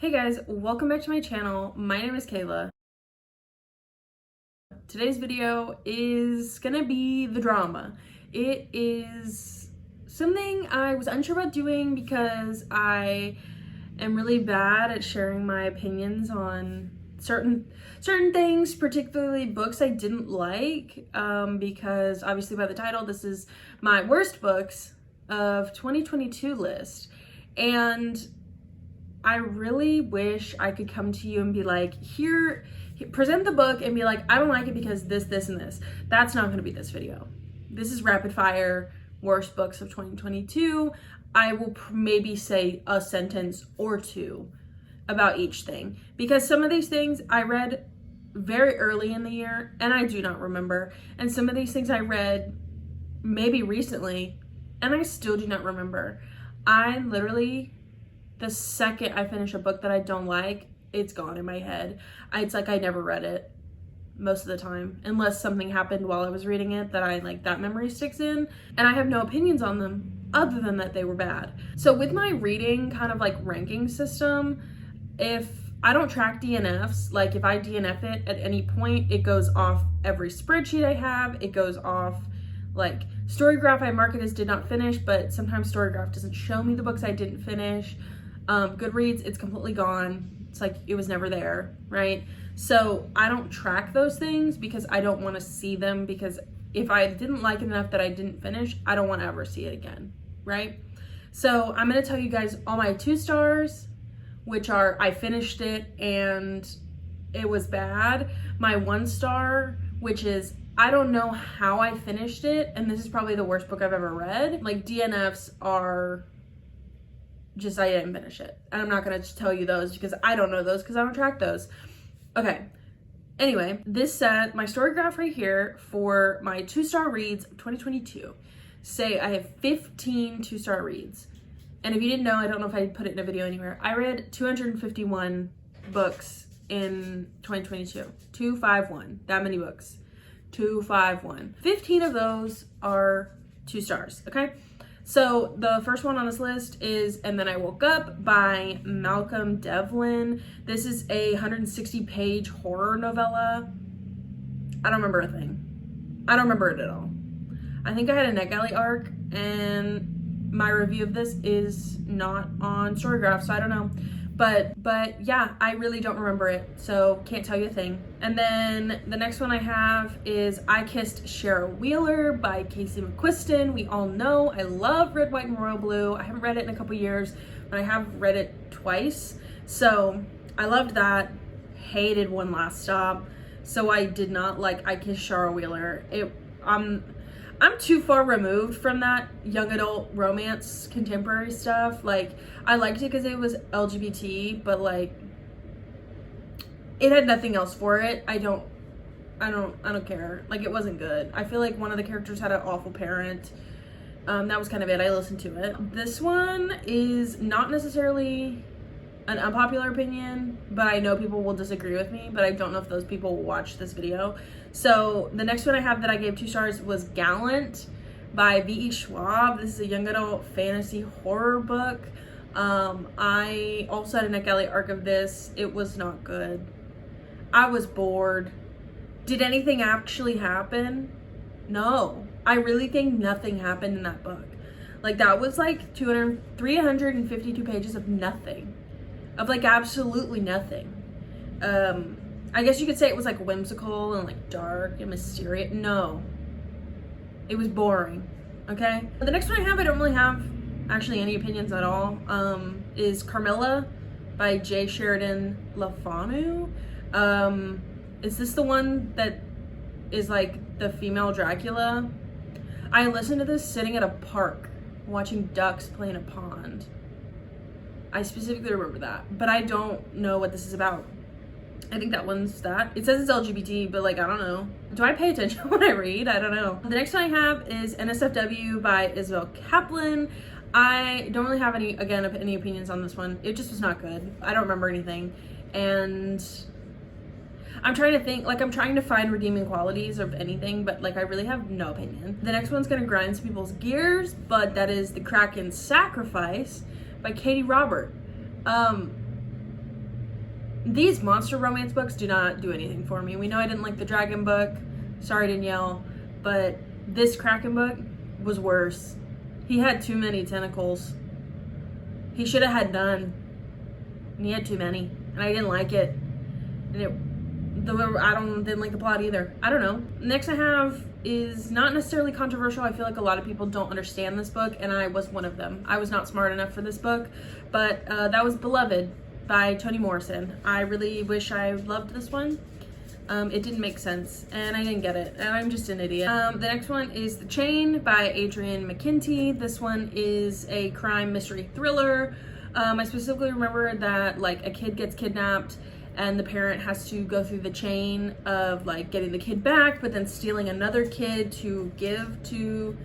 Hey guys, welcome back to my channel. My name is Kayla. Today's video is gonna be the drama. It is something I was unsure about doing because I am really bad at sharing my opinions on certain things, particularly books I didn't like, because obviously by the title, this is my worst books of 2022 list. And I really wish I could come to you and be like, here, present the book and be like, I don't like it because this, and this. That's not gonna be this video. This is rapid fire, worst books of 2022. I will maybe say a sentence or two about each thing because some of these things I read very early in the year and I do not remember. And some of these things I read maybe recently and I still do not remember. I literally, the second I finish a book that I don't like, it's gone in my head. It's like I never read it most of the time, unless something happened while I was reading it that that memory sticks in, and I have no opinions on them other than that they were bad. So with my reading kind of like ranking system, if I don't track DNFs, like if I DNF it at any point, it goes off every spreadsheet I have, it goes off like Storygraph I mark it as did not finish, but sometimes Storygraph doesn't show me the books I didn't finish. Goodreads, it's completely gone. It's like it was never there, right? So I don't track those things because I don't want to see them, because if I didn't like it enough that I didn't finish, I don't want to ever see it again, right? So I'm going to tell you guys all my 2 stars, which are I finished it and it was bad. My 1 star, which is I don't know how I finished it, and this is probably the worst book I've ever read. Like DNFs are just I didn't finish it. And I'm not gonna tell you those because I don't know those because I don't track those. Okay. Anyway, this set, my Storygraph right here for my 2-star reads of 2022. Say I have 15 2-star reads. And if you didn't know, I don't know if I put it in a video anywhere. I read 251 books in 2022. 251. That many books. 251. 15 of those are 2 stars, okay? So the first one on this list is And Then I Woke Up by Malcolm Devlin. This is a 160-page horror novella. I don't remember a thing. I don't remember it at all. I think I had a NetGalley arc, and my review of this is not on Storygraph, so I don't know. But yeah, I really don't remember it, so can't tell you a thing. And then the next one I have is I Kissed Cheryl Wheeler by Casey McQuiston. We all know I love Red, White, and Royal Blue. I haven't read it in a couple years, but I have read it twice. So I loved that. Hated One Last Stop. So I did not like I Kissed Cheryl Wheeler. I'm too far removed from that young adult romance contemporary stuff. Like, I liked it because it was LGBT, but like, it had nothing else for it. I don't care. Like, it wasn't good. I feel like one of the characters had an awful parent. That was kind of it. I listened to it. This one is not necessarily an unpopular opinion, but I know people will disagree with me, but I don't know if those people will watch this video. So the next one I have that I gave 2 stars was Gallant by V.E. Schwab. This is a young adult fantasy horror book. I also had a NetGalley arc of this. It was not good. I was bored. Did anything actually happen? No. I really think nothing happened in that book. Like, that was like 352 pages of nothing. Of like absolutely nothing. I guess you could say it was like whimsical and like dark and mysterious. No, it was boring. Okay. The next one I have, I don't really have actually any opinions at all. Is Carmilla by J. Sheridan LaFonu. Is this the one that is like the female Dracula? I listened to this sitting at a park watching ducks play in a pond. I specifically remember that, but I don't know what this is about. I think that one's that. It says it's LGBT, but like, I don't know. Do I pay attention when I read? I don't know. The next one I have is NSFW by Isabel Kaplan. I don't really have any opinions on this one. It just was not good. I don't remember anything. And I'm trying to think, like I'm trying to find redeeming qualities of anything, but like I really have no opinion. The next one's gonna grind some people's gears, but that is The Kraken Sacrifice by Katie Robert. These monster romance books do not do anything for me. We know I didn't like the dragon book. Sorry, Danielle. But this Kraken book was worse. He had too many tentacles. He should have had none. And he had too many. And I didn't like it. And didn't like the plot either. I don't know. Next I have is not necessarily controversial. I feel like a lot of people don't understand this book, and I was one of them. I was not smart enough for this book, but that was Beloved by Toni Morrison. I really wish I loved this one. It didn't make sense, and I didn't get it, and I'm just an idiot. The next one is The Chain by Adrian McKinty. This one is a crime mystery thriller. I specifically remember that like a kid gets kidnapped and the parent has to go through the chain of like getting the kid back, but then stealing another kid to give to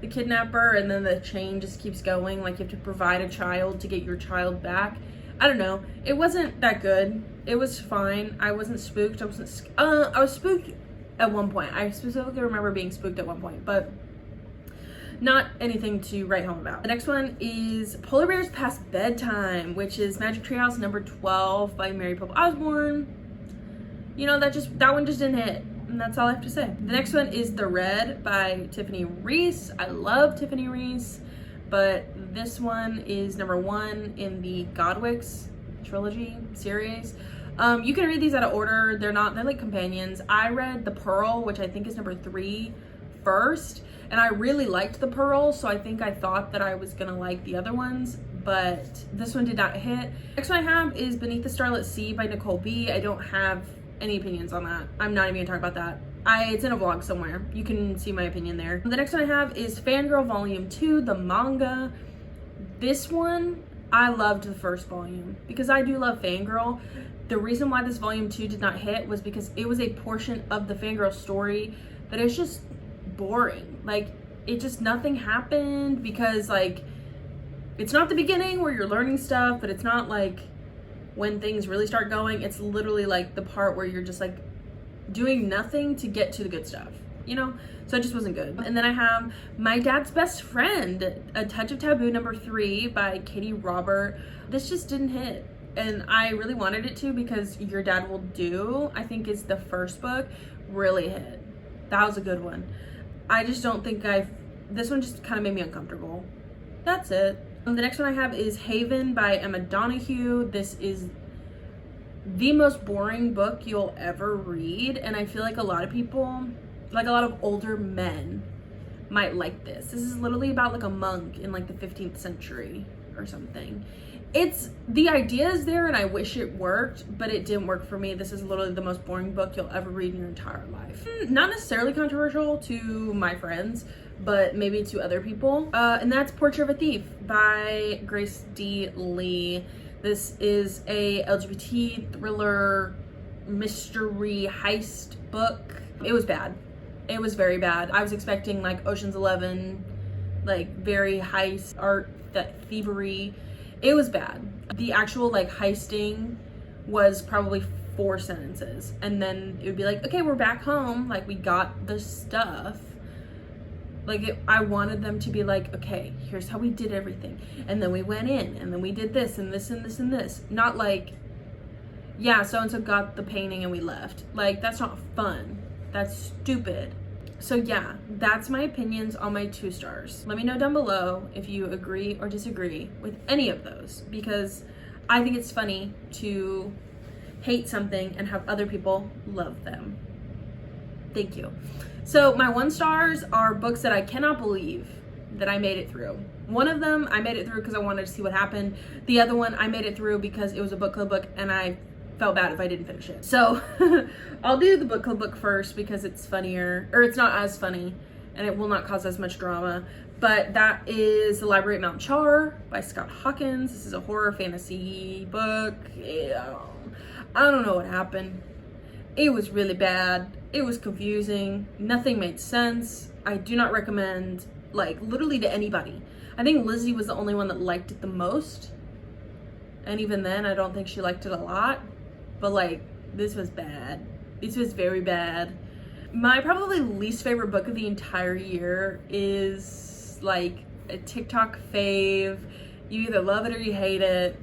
the kidnapper, and then the chain just keeps going. Like you have to provide a child to get your child back. I don't know. It wasn't that good. It was fine. I wasn't spooked. I was spooked at one point. I specifically remember being spooked at one point, but not anything to write home about. The next one is Polar Bears Past Bedtime, which is Magic Tree House number 12 by Mary Pope Osborne. You know, that one just didn't hit, and that's all I have to say. The next one is The Red by Tiffany Reese. I love Tiffany Reese, but this one is number 1 in the Godwicks trilogy series. You can read these out of order. They're like companions. I read The Pearl, which I think is number 3 first, and I really liked The Pearl, so I thought that I was gonna like the other ones, but this one did not hit. Next one I have is Beneath the Starlit Sea by Nicole B. I don't have any opinions on that. I'm not even gonna talk about that. It's in a vlog somewhere. You can see my opinion there. The next one I have is Fangirl Volume 2, the manga. This one, I loved the first volume because I do love Fangirl. The reason why this Volume 2 did not hit was because it was a portion of the Fangirl story that is just boring. Like, it just, nothing happened, because like it's not the beginning where you're learning stuff, but it's not like when things really start going. It's literally like the part where you're just like doing nothing to get to the good stuff, you know? So it just wasn't good. And then I have My Dad's Best Friend, A Touch of Taboo number 3 by Katie Robert. This just didn't hit, and I really wanted it to, because Your Dad Will Do, I think is the first book, really hit. That was a good one. I just don't think this one just kind of made me uncomfortable. That's it. The next one I have is Haven by Emma Donoghue. This is the most boring book you'll ever read, and I feel like a lot of people, like a lot of older men, might like this. This is literally about like a monk in like the 15th century or something. The idea is there, and I wish it worked, but it didn't work for me. This is literally the most boring book you'll ever read in your entire life. Not necessarily controversial to my friends, but maybe to other people. And that's Portrait of a Thief by Grace D. Lee. This is a LGBT thriller mystery heist book. It was bad. It was very bad. I was expecting like Ocean's 11, like very heist art, that thievery. It was bad. The actual like heisting was probably 4 sentences, and then it would be like, okay, we're back home, like we got the stuff. Like I wanted them to be like, okay, here's how we did everything, and then we went in, and then we did this and this and this and this. Not like, yeah, so and so got the painting and we left. Like, that's not fun. That's stupid. So yeah, that's my opinions on my 2 stars. Let me know down below if you agree or disagree with any of those, because I think it's funny to hate something and have other people love them. Thank you. So my 1 stars are books that I cannot believe that I made it through. One of them I made it through because I wanted to see what happened. The other one I made it through because it was a book club book and I felt bad if I didn't finish it. So I'll do the book club book first because it's funnier, or it's not as funny, and it will not cause as much drama. But that is The Library at Mount Char by Scott Hawkins. This is a horror fantasy book. Yeah. I don't know what happened. It was really bad. It was confusing. Nothing made sense. I do not recommend, like, literally to anybody. I think Lizzie was the only one that liked it the most. And even then, I don't think she liked it a lot. But like, this was bad. This was very bad. My probably least favorite book of the entire year is like a TikTok fave. You either love it or you hate it.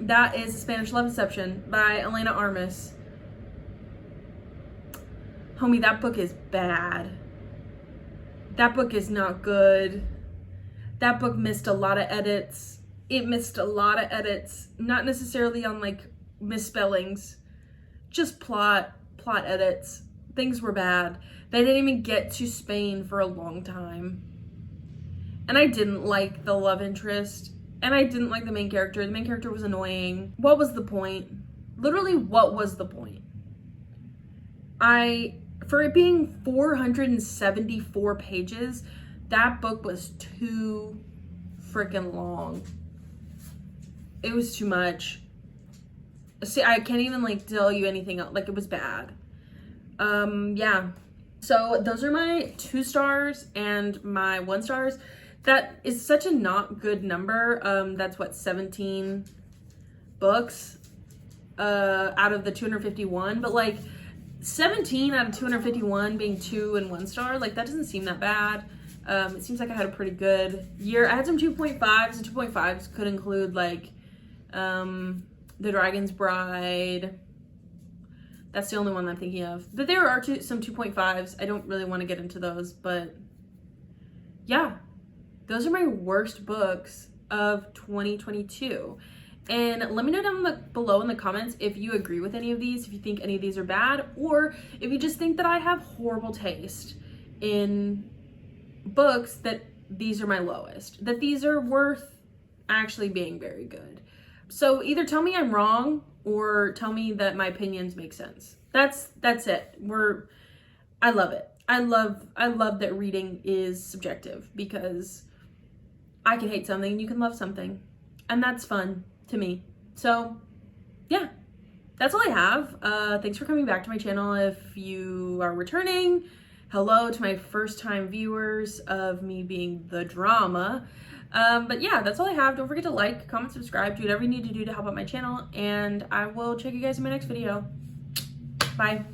That is Spanish Love Deception by Elena Armas. Homie, that book is bad. That book is not good. That book missed a lot of edits. It missed a lot of edits, not necessarily on like misspellings, just plot edits. Things were bad. They didn't even get to Spain for a long time. And I didn't like the love interest, and I didn't like the main character. The main character was annoying. What was the point? Literally, what was the point? For it being 474 pages, that book was too freaking long. It was too much. See, I can't even like tell you anything else. Like, it was bad. Yeah. So those are my 2 stars and my 1 stars. That is such a not good number. That's what, 17 books out of the 251. But like 17 out of 251 being 2 and 1 star, like that doesn't seem that bad. It seems like I had a pretty good year. I had some 2.5s, and 2.5s could include like The Dragon's Bride. That's the only one I'm thinking of. But there are some 2.5s. I don't really want to get into those, but yeah, those are my worst books of 2022. And let me know down below in the comments if you agree with any of these, if you think any of these are bad, or if you just think that I have horrible taste in books, that these are my lowest, that these are worth actually being very good. So either tell me I'm wrong or tell me that my opinions make sense. That's it. I love it. I love that reading is subjective, because I can hate something and you can love something, and that's fun to me. So yeah, that's all I have. Thanks for coming back to my channel. If you are returning, hello to my first time viewers of me being the drama. But yeah, that's all I have. Don't forget to like, comment, subscribe, do whatever you need to do to help out my channel, and I will check you guys in my next video. Bye.